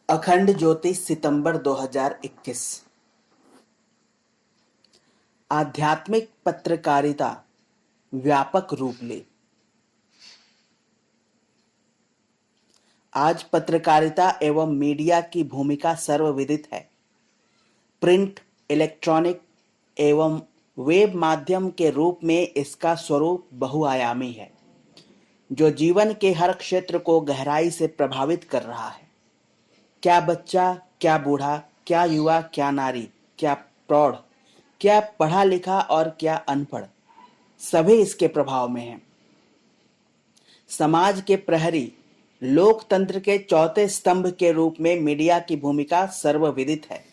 अखंड ज्योति सितंबर 2021। आध्यात्मिक पत्रकारिता व्यापक रूप ले। आज पत्रकारिता एवं मीडिया की भूमिका सर्वविदित है। प्रिंट, इलेक्ट्रॉनिक एवं वेब माध्यम के रूप में इसका स्वरूप बहुआयामी है, जो जीवन के हर क्षेत्र को गहराई से प्रभावित कर रहा है। क्या बच्चा, क्या बूढ़ा, क्या युवा, क्या नारी, क्या प्रौढ़, क्या पढ़ा लिखा और क्या अनपढ़, सभी इसके प्रभाव में हैं। समाज के प्रहरी, लोकतंत्र के चौथे स्तंभ के रूप में मीडिया की भूमिका सर्वविदित है।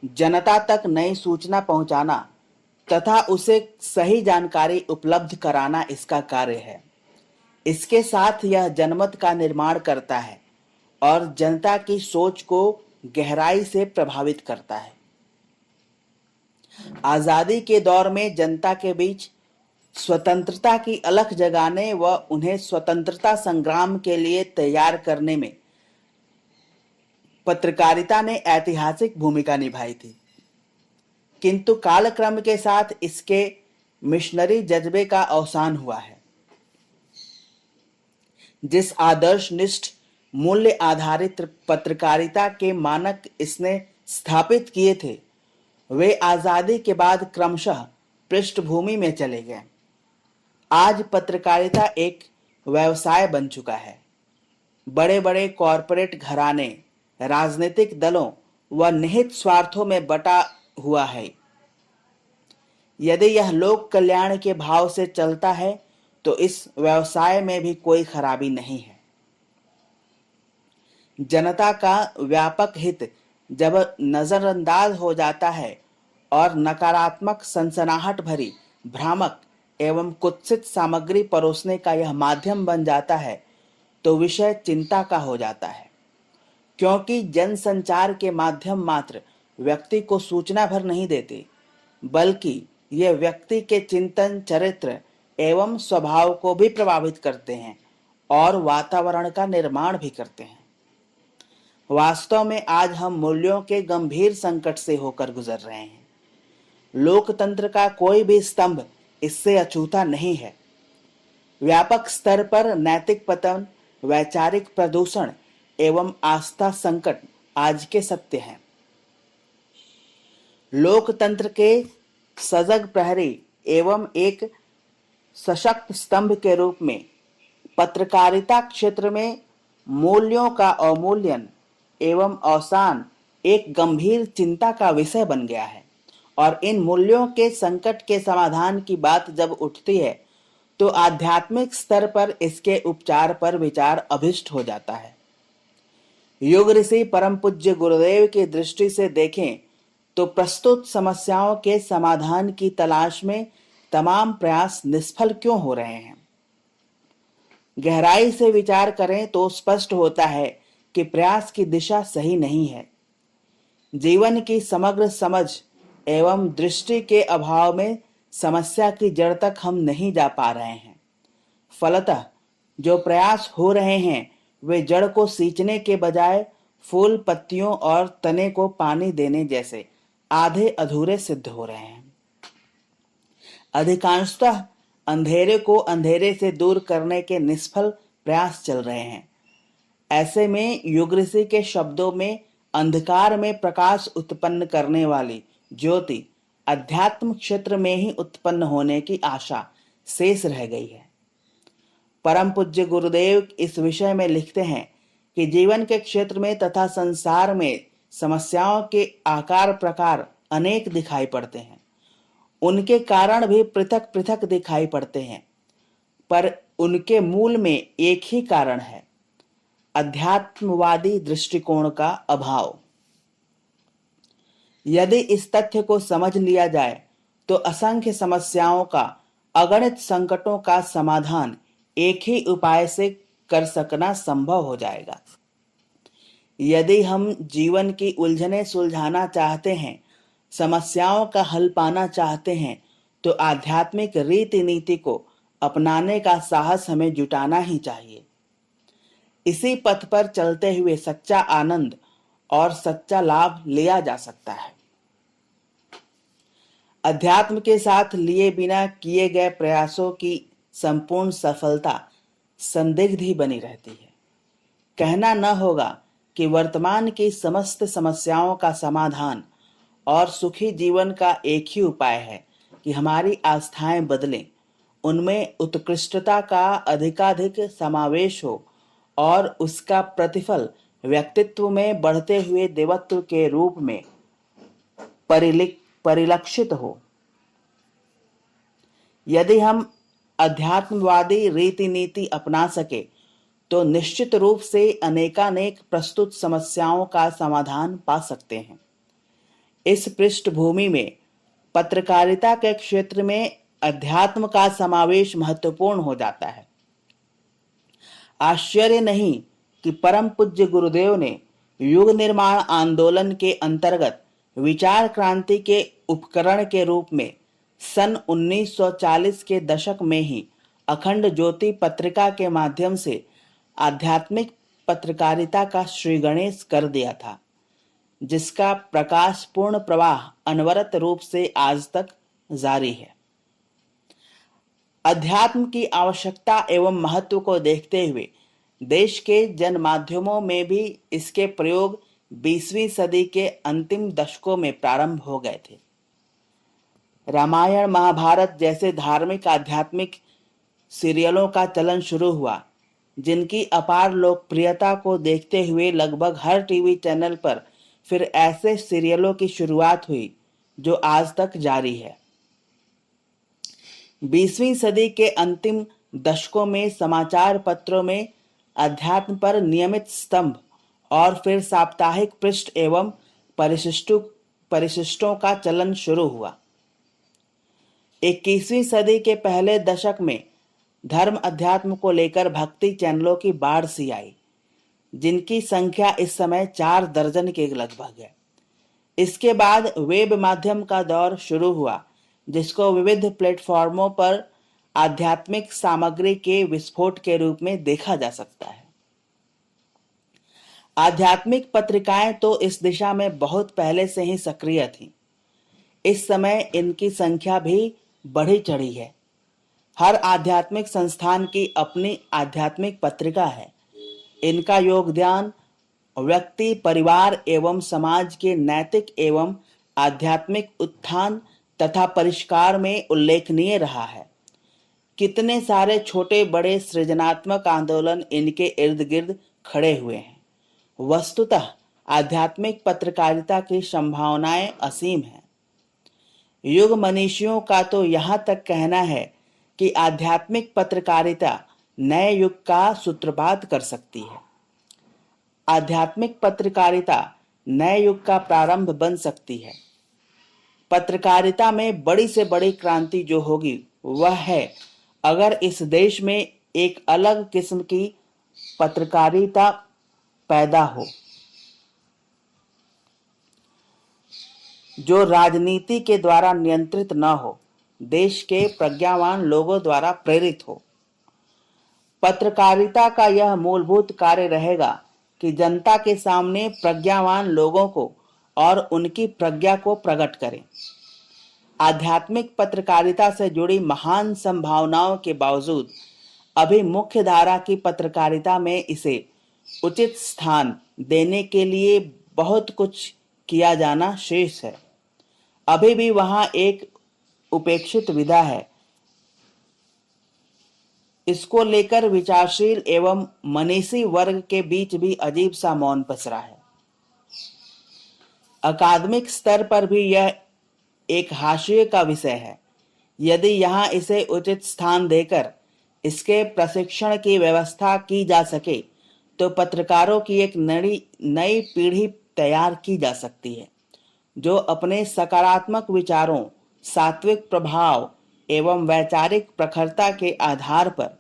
जनता तक नई सूचना पहुंचाना तथा उसे सही जानकारी उपलब्ध कराना इसका कार्य है। इसके साथ यह जनमत का निर्माण करता है और जनता की सोच को गहराई से प्रभावित करता है। आजादी के दौर में जनता के बीच स्वतंत्रता की अलख जगाने व उन्हें स्वतंत्रता संग्राम के लिए तैयार करने में पत्रकारिता ने ऐतिहासिक भूमिका निभाई थी, किंतु कालक्रम के साथ इसके मिशनरी जज्बे का अवसान हुआ है। जिस आदर्शनिष्ठ मूल्य आधारित पत्रकारिता के मानक इसने स्थापित किए थे, वे आजादी के बाद क्रमशः पृष्ठभूमि में चले गए। आज पत्रकारिता एक व्यवसाय बन चुका है। बड़े बड़े कॉरपोरेट घराने, राजनीतिक दलों व निहित स्वार्थों में बटा हुआ है। यदि यह लोक कल्याण के भाव से चलता है तो इस व्यवसाय में भी कोई खराबी नहीं है। जनता का व्यापक हित जब नजरअंदाज हो जाता है और नकारात्मक, सनसनाहट भरी, भ्रामक एवं कुत्सित सामग्री परोसने का यह माध्यम बन जाता है तो विषय चिंता का हो जाता है, क्योंकि जनसंचार के माध्यम मात्र व्यक्ति को सूचना भर नहीं देते, बल्कि ये व्यक्ति के चिंतन, चरित्र एवं स्वभाव को भी प्रभावित करते हैं और वातावरण का निर्माण भी करते हैं। वास्तव में आज हम मूल्यों के गंभीर संकट से होकर गुजर रहे हैं। लोकतंत्र का कोई भी स्तंभ इससे अछूता नहीं है। व्यापक स्तर पर नैतिक पतन, वैचारिक प्रदूषण एवं आस्था संकट आज के सत्य हैं। लोकतंत्र के सजग प्रहरी एवं एक सशक्त स्तंभ के रूप में पत्रकारिता क्षेत्र में मूल्यों का अवमूल्यन एवं अवसान एक गंभीर चिंता का विषय बन गया है, और इन मूल्यों के संकट के समाधान की बात जब उठती है तो आध्यात्मिक स्तर पर इसके उपचार पर विचार अभिष्ट हो जाता है। युग ऋषि परम पूज्य गुरुदेव की दृष्टि से देखें तो प्रस्तुत समस्याओं के समाधान की तलाश में तमाम प्रयास निष्फल क्यों हो रहे हैं? गहराई से विचार करें तो स्पष्ट होता है कि प्रयास की दिशा सही नहीं है। जीवन की समग्र समझ एवं दृष्टि के अभाव में समस्या की जड़ तक हम नहीं जा पा रहे हैं। फलतः जो प्रयास हो रहे हैं वे जड़ को सींचने के बजाय फूल, पत्तियों और तने को पानी देने जैसे आधे अधूरे सिद्ध हो रहे हैं। अधिकांशतः अंधेरे को अंधेरे से दूर करने के निष्फल प्रयास चल रहे हैं। ऐसे में युग ऋषि के शब्दों में अंधकार में प्रकाश उत्पन्न करने वाली ज्योति अध्यात्म क्षेत्र में ही उत्पन्न होने की आशा शेष रह गई है। परम पूज्य गुरुदेव इस विषय में लिखते हैं कि जीवन के क्षेत्र में तथा संसार में समस्याओं के आकार प्रकार अनेक दिखाई पड़ते हैं। उनके कारण भी पृथक पृथक दिखाई पड़ते हैं, पर उनके मूल में एक ही कारण है: अध्यात्मवादी दृष्टिकोण का अभाव। यदि इस तथ्य को समझ लिया जाए तो असंख्य समस्याओं का, अगणित संकटों का समाधान एक ही उपाय से कर सकना संभव हो जाएगा। यदि हम जीवन की उलझनें सुलझाना चाहते हैं, समस्याओं का हल पाना चाहते हैं, तो आध्यात्मिक रीति नीति को अपनाने का साहस हमें जुटाना ही चाहिए। इसी पथ पर चलते हुए सच्चा आनंद और सच्चा लाभ लिया जा सकता है। अध्यात्म के साथ लिए बिना किए गए प्रयासों की संपूर्ण सफलता संदिग्ध ही बनी रहती है। कहना न होगा कि वर्तमान की समस्त समस्याओं का समाधान और सुखी जीवन का एक ही उपाय है कि हमारी आस्थाएं बदलें, उनमें उत्कृष्टता का अधिकाधिक समावेश हो और उसका प्रतिफल व्यक्तित्व में बढ़ते हुए देवत्व के रूप में परिलक्षित हो। यदि हम अध्यात्मवादी रीति नीति अपना सके तो निश्चित रूप से अनेकानेक प्रस्तुत समस्याओं का समाधान पा सकते हैं। इस पृष्ठभूमि में पत्रकारिता के क्षेत्र में अध्यात्म का समावेश महत्वपूर्ण हो जाता है। आश्चर्य नहीं कि परम पूज्य गुरुदेव ने युग निर्माण आंदोलन के अंतर्गत विचार क्रांति के उपकरण के रूप में सन 1940 के दशक में ही अखंड ज्योति पत्रिका के माध्यम से आध्यात्मिक पत्रकारिता का श्री गणेश कर दिया था, जिसका प्रकाशपूर्ण प्रवाह अनवरत रूप से आज तक जारी है। अध्यात्म की आवश्यकता एवं महत्व को देखते हुए देश के जनमाध्यमों में भी इसके प्रयोग 20वीं सदी के अंतिम दशकों में प्रारंभ हो गए थे। रामायण महाभारत जैसे धार्मिक आध्यात्मिक सीरियलों का चलन शुरू हुआ, जिनकी अपार लोकप्रियता को देखते हुए लगभग हर टीवी चैनल पर फिर ऐसे सीरियलों की शुरुआत हुई जो आज तक जारी है। 20वीं सदी के अंतिम दशकों में समाचार पत्रों में अध्यात्म पर नियमित स्तंभ और फिर साप्ताहिक पृष्ठ एवं परिशिष्टों का चलन शुरू हुआ। 21वीं सदी के पहले दशक में धर्म अध्यात्म को लेकर भक्ति चैनलों की बाढ़ सी आई, जिनकी संख्या इस समय 4 दर्जन के लगभग है। इसके बाद वेब माध्यम का दौर शुरू हुआ, जिसको विविध प्लेटफॉर्मों पर आध्यात्मिक सामग्री के विस्फोट के रूप में देखा जा सकता है। आध्यात्मिक पत्रिकाएं तो इस दिशा में बहुत पहले से ही सक्रिय थीं। इस समय इनकी संख्या भी बढ़ी चढ़ी है। हर आध्यात्मिक संस्थान की अपनी आध्यात्मिक पत्रिका है। इनका योगदान व्यक्ति, परिवार एवं समाज के नैतिक एवं आध्यात्मिक उत्थान तथा परिष्कार में उल्लेखनीय रहा है। कितने सारे छोटे बड़े सृजनात्मक आंदोलन इनके इर्द गिर्द खड़े हुए हैं। वस्तुतः आध्यात्मिक पत्रकारिता की संभावनाएं असीम हैं। युग मनीषियों का तो यहाँ तक कहना है कि आध्यात्मिक पत्रकारिता नए युग का सूत्रपात कर सकती है। आध्यात्मिक पत्रकारिता नए युग का प्रारंभ बन सकती है। पत्रकारिता में बड़ी से बड़ी क्रांति जो होगी वह है अगर इस देश में एक अलग किस्म की पत्रकारिता पैदा हो, जो राजनीति के द्वारा नियंत्रित न हो, देश के प्रज्ञावान लोगों द्वारा प्रेरित हो। पत्रकारिता का यह मूलभूत कार्य रहेगा कि जनता के सामने प्रज्ञावान लोगों को और उनकी प्रज्ञा को प्रकट करें। आध्यात्मिक पत्रकारिता से जुड़ी महान संभावनाओं के बावजूद अभी मुख्य धारा की पत्रकारिता में इसे उचित स्थान देने के लिए बहुत कुछ किया जाना शेष है। अभी भी वहां एक उपेक्षित विधा है। इसको लेकर विचारशील एवं मनीषी वर्ग के बीच भी अजीब सा मौन पसरा है। अकादमिक स्तर पर भी यह एक हाशिए का विषय है। यदि यहाँ इसे उचित स्थान देकर इसके प्रशिक्षण की व्यवस्था की जा सके तो पत्रकारों की एक नई पीढ़ी तैयार की जा सकती है, जो अपने सकारात्मक विचारों, सात्विक प्रभाव एवं वैचारिक प्रखरता के आधार पर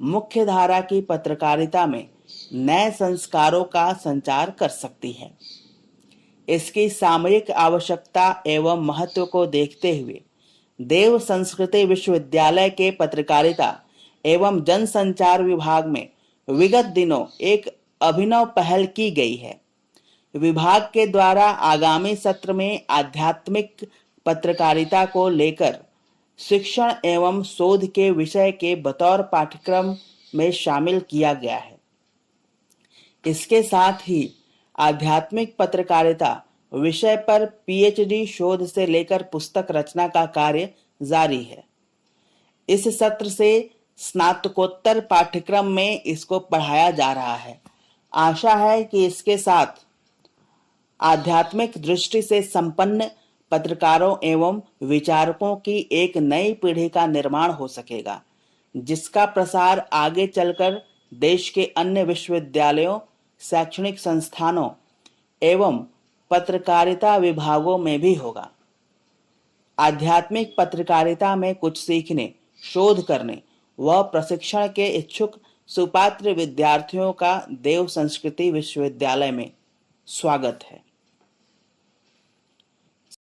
मुख्य धारा की पत्रकारिता में नए संस्कारों का संचार कर सकती है। इसकी सामयिक आवश्यकता एवं महत्व को देखते हुए देव संस्कृति विश्वविद्यालय के पत्रकारिता एवं जनसंचार विभाग में विगत दिनों एक अभिनव पहल की गई है। विभाग के द्वारा आगामी सत्र में आध्यात्मिक पत्रकारिता को लेकर शिक्षण एवं शोध के विषय के बतौर पाठ्यक्रम में शामिल किया गया है। इसके साथ ही आध्यात्मिक पत्रकारिता विषय पर पीएचडी शोध से लेकर पुस्तक रचना का कार्य जारी है। इस सत्र से स्नातकोत्तर पाठ्यक्रम में इसको पढ़ाया जा रहा है। आशा है कि इसके साथ आध्यात्मिक दृष्टि से संपन्न पत्रकारों एवं विचारकों की एक नई पीढ़ी का निर्माण हो सकेगा, जिसका प्रसार आगे चलकर देश के अन्य विश्वविद्यालयों, शैक्षणिक संस्थानों एवं पत्रकारिता विभागों में भी होगा। आध्यात्मिक पत्रकारिता में कुछ सीखने, शोध करने व प्रशिक्षण के इच्छुक सुपात्र विद्यार्थियों का देव संस्कृति विश्वविद्यालय में स्वागत है।